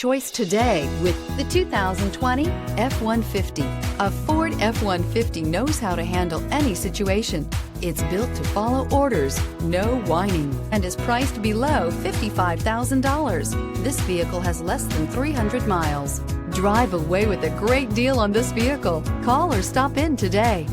choice today with the 2020 F-150. A Ford F-150 knows how to handle any situation. It's built to follow orders, no whining, and is priced below $55,000. This vehicle has less than 300 miles. Drive away with a great deal on this vehicle. Call or stop in today.